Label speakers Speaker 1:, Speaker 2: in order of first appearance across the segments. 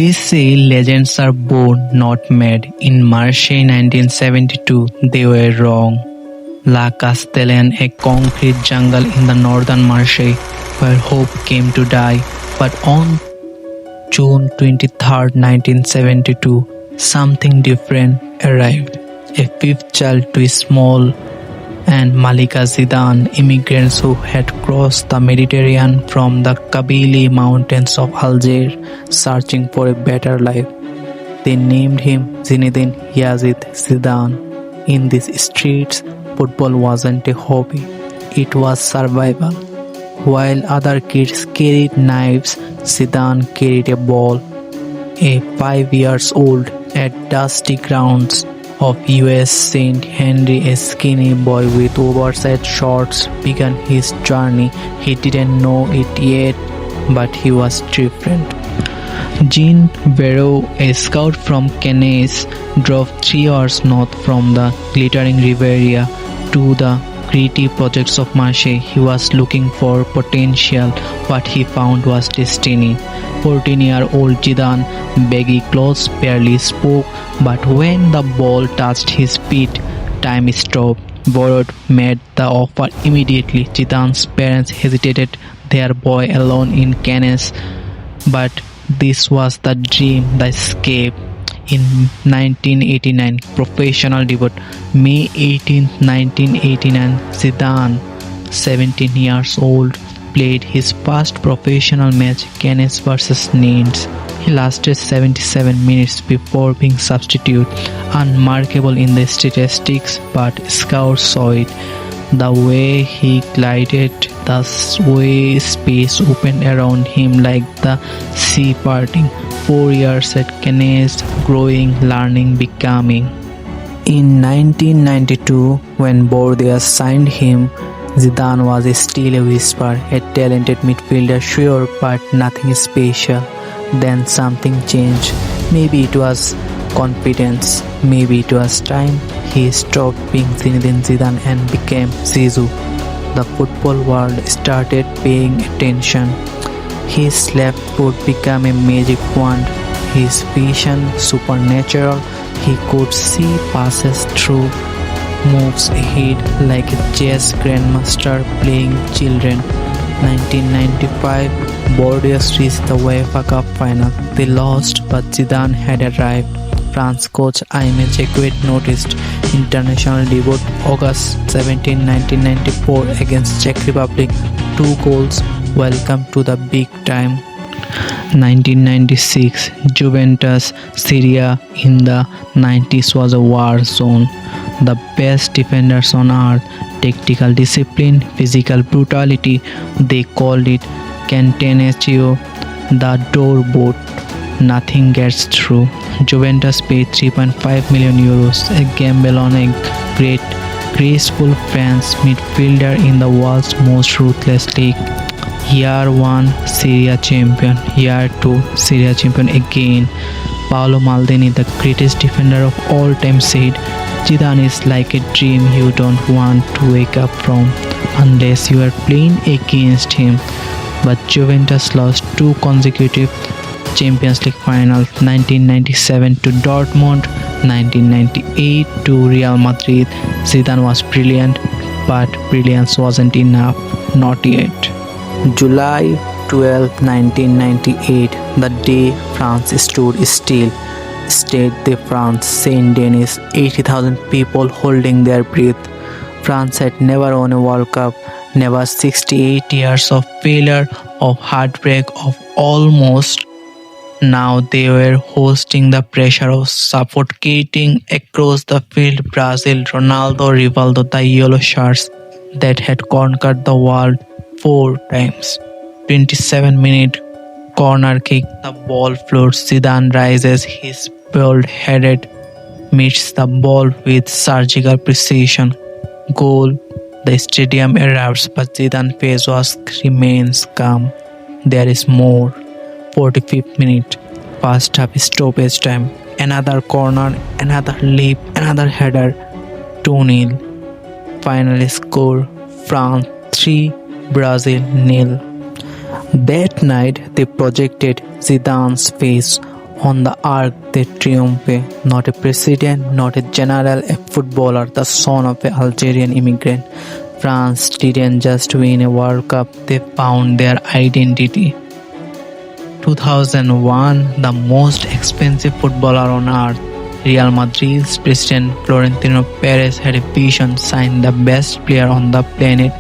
Speaker 1: They say legends are born, not made. In Marseille 1972, they were wrong. La Castellane, a concrete jungle in the northern Marseille, where hope came to die. But on June 23, 1972, something different arrived. A fifth child too small, and Malika ZIDANE, immigrants who had crossed the Mediterranean from the Kabylie mountains of Algeria, searching for a better life. They named him Zinedine Yazid Zidane. In these streets, football wasn't a hobby, it was survival. While other kids carried knives, Zidane carried a ball. A 5 years old at dusty grounds of US St. Henry, a skinny boy with oversized shorts, began his journey. He didn't know it yet, but he was different. Jean Verreau, a scout from Cannes, drove 3 hours north from the glittering Riviera to the gritty projects of Marseille. He was looking for potential. What he found was destiny. 14-year-old Zidane, baggy clothes, barely spoke, but when the ball touched his feet, time stopped. Borod made the offer immediately. Zidane's parents hesitated, their boy alone in Cannes, but this was the dream, the escape. In 1989, professional debut. May 18, 1989, Zidane, 17 years old, played his first professional match, Cannes vs Nantes. He lasted 77 minutes before being substituted, unmarkable in the statistics, but scouts saw it. The way he glided, the way space opened around him like the sea parting. 4 years at Cannes, growing, learning, becoming. In 1992, when Bordeaux signed him, Zidane was still a whisper, a talented midfielder, sure, but nothing special. Then something changed. Maybe it was confidence, maybe it was time. He stopped being Zinedine Zidane and became Zizou. The football world started paying attention. His left foot became a magic wand. His vision supernatural. He could see passes through, moves ahead like a chess grandmaster playing children. 1995, Bordeaux reached the UEFA Cup final. They lost, but Zidane had arrived. France coach IMMIGRANT noticed. International debut August 17, 1994 against Czech Republic. 2 goals. Welcome to the big time. 1996, Juventus, Syria in the 90s was a war zone. The best defenders on earth, tactical discipline, physical brutality. They called it Catenaccio, the door boat. Nothing gets through. Juventus paid 3.5 million euros, a gamble on a great, graceful French midfielder in the world's most ruthless league. Year 1, Serie A champion. Year 2, Serie A champion again. Paolo Maldini, the greatest defender of all time, said, Zidane is like a dream you don't want to wake up from unless you are playing against him. But Juventus lost 2 consecutive Champions League finals, 1997 to Dortmund, 1998 to Real Madrid. Zidane was brilliant, but brilliance wasn't enough, not yet. July 12, 1998, the day France stood still. Stade de France, Saint Denis, 80,000 people holding their breath. France had never won a World Cup, never. 68 years of failure, of heartbreak, of almost. Now they were hosting the pressure of suffocating across the field. Brazil, Ronaldo, Rivaldo, the yellow shirts that had conquered the world 4 times. 27-minute corner kick, the ball floats. Zidane rises, his bald-headed meets the ball with surgical precision. Goal. The stadium erupts, but Zidane's face remains calm. There is more. 45th minute, first half stoppage time. Another corner, another leap, another header. 2-0. Final score: France 3, Brazil 0. That night they projected Zidane's face On the Arc de Triomphe, not a president, not a general, a footballer, the son of an Algerian immigrant. France didn't just win a World Cup, they found their identity. 2001, the most expensive footballer on earth, Real Madrid's president Florentino Perez had a vision, sign the best player on the planet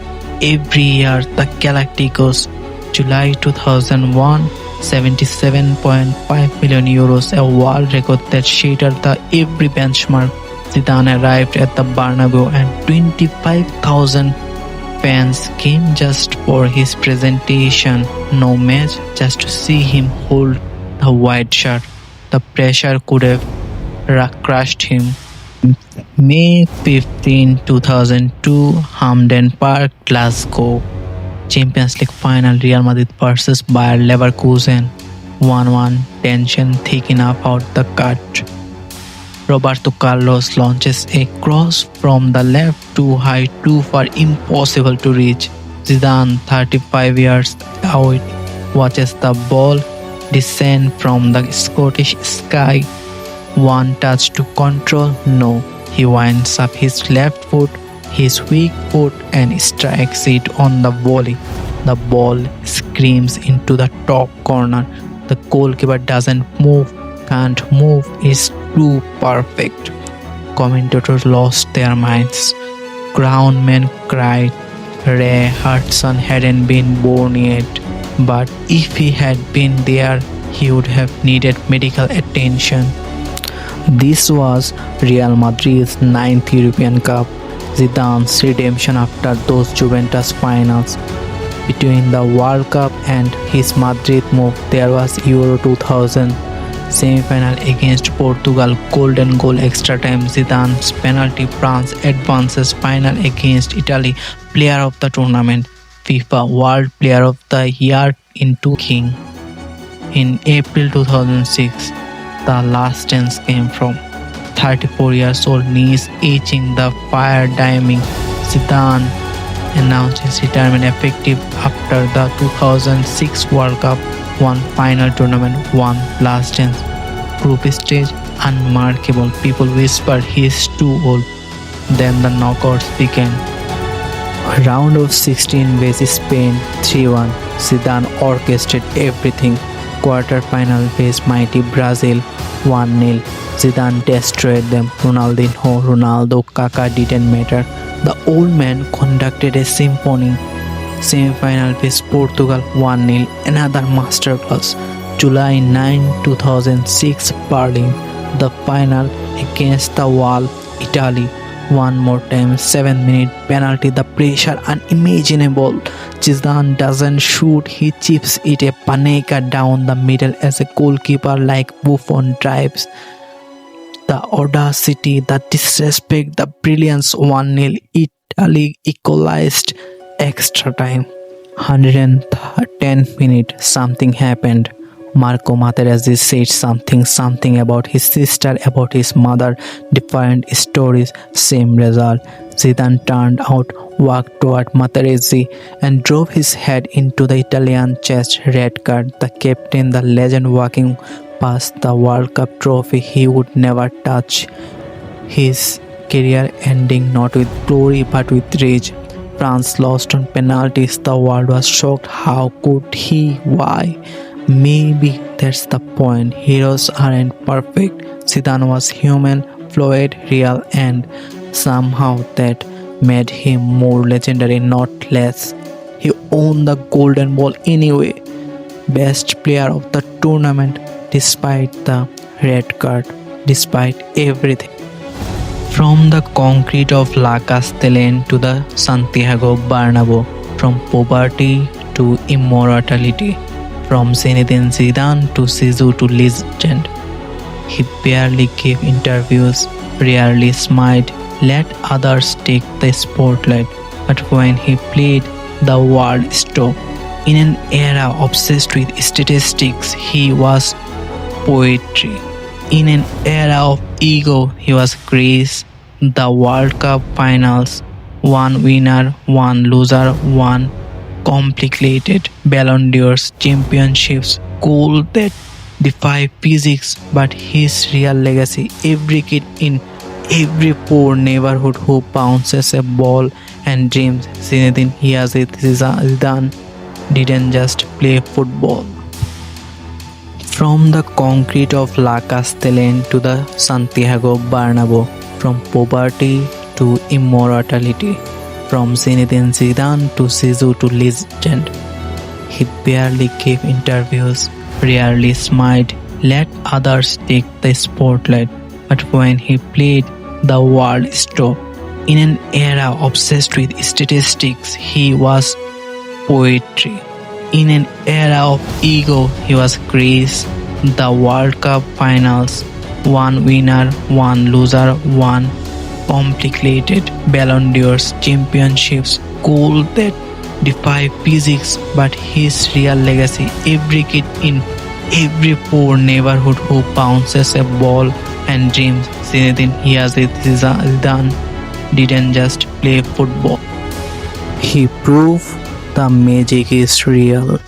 Speaker 1: every year, the Galacticos. July 2001, 77.5 million euros, a world record that shattered every benchmark. Zidane arrived at the Bernabeu and 25,000 fans came just for his presentation. No match, just to see him hold the white shirt. The pressure could have crushed him. May 15, 2002, Hampden Park, Glasgow. Champions League final, Real Madrid versus Bayer Leverkusen. 1-1, tension thick enough out the cut. Roberto Carlos launches a cross from the left, too high, too far, impossible to reach. Zidane, 35 years out, watches the ball descend from the Scottish sky. One touch to control, no. He winds up his left foot, his weak foot, and strikes it on the volley. The ball screams into the top corner. The goalkeeper doesn't move, can't move, is too perfect. Commentators lost their minds. Groundmen cried. Ray Hudson hadn't been born yet, but if he had been there, he would have needed medical attention. This was Real Madrid's 9th European Cup, Zidane's redemption after those Juventus finals. Between the World Cup and his Madrid move, there was Euro 2000 semi-final against Portugal, golden goal, extra time, Zidane's penalty, France advances, final against Italy, player of the tournament, FIFA World Player of the Year in King. In April 2006, the last dance came from 34 years old, knees itching, the fire dimming. Zidane announced his retirement effective after the 2006 World Cup, one final tournament, one last dance. Group stage, unmarkable. People whispered he is too old. Then the knockouts began. Round of 16 versus Spain, 3-1. Zidane orchestrated everything. Quarter-final faced mighty Brazil, 1-0. Zidane destroyed them. Ronaldinho, Ronaldo, Kaká didn't matter. The old man conducted a symphony. Semi-final faced Portugal, 1-0. Another masterclass. July 9, 2006, Berlin. The final against the wall, Italy. One more time, 7-minute penalty, the pressure unimaginable. Zidane doesn't shoot, he chips it a panenka down the middle as a goalkeeper like Buffon drives. The audacity, the disrespect, the brilliance, 1-0. Italy equalized, extra time. 110 minutes, something happened. Marco Materazzi said something about his sister, about his mother, different stories, same result. Zidane turned out, walked toward Materazzi and drove his head into the Italian chest. Red card. The captain, the legend, walking past the World Cup trophy he would never touch. His career ending not with glory but with rage. France lost on penalties. The world was shocked. How could he? Why? Maybe that's the point. Heroes aren't perfect. Zidane was human, flawed, real, and somehow that made him more legendary, not less. He won the golden ball anyway. Best player of the tournament, despite the red card, despite everything. From the concrete of La Castellane to the Santiago Bernabeu, from poverty to immortality. From Zinedine Zidane to Zizou to legend. He barely gave interviews, rarely smiled, let others take the spotlight. But when he played, the world stopped. In an era obsessed with statistics, he was poetry. In an era of ego, he was grace. The World Cup finals, one winner, one loser, one complicated Ballon d'Ors, championships, goal that defy physics, but his real legacy, every kid in every poor neighborhood who bounces a ball and dreams Zinedine Zidane didn't just play football. From the concrete of La Castellane to the Santiago Bernabeu, from poverty to immortality, from Zinedine Zidane to Zizou to legend. He barely gave interviews, rarely smiled, let others take the spotlight. But when he played, the world stopped. In an era obsessed with statistics, he was poetry. In an era of ego, he was grace. The World Cup finals, one winner, one loser, one complicated Ballon d'Ors, championships, goals that defy physics, but his real legacy, every kid in every poor neighborhood who bounces a ball and dreams Zinedine Zidane didn't just play football. He proved the magic is real.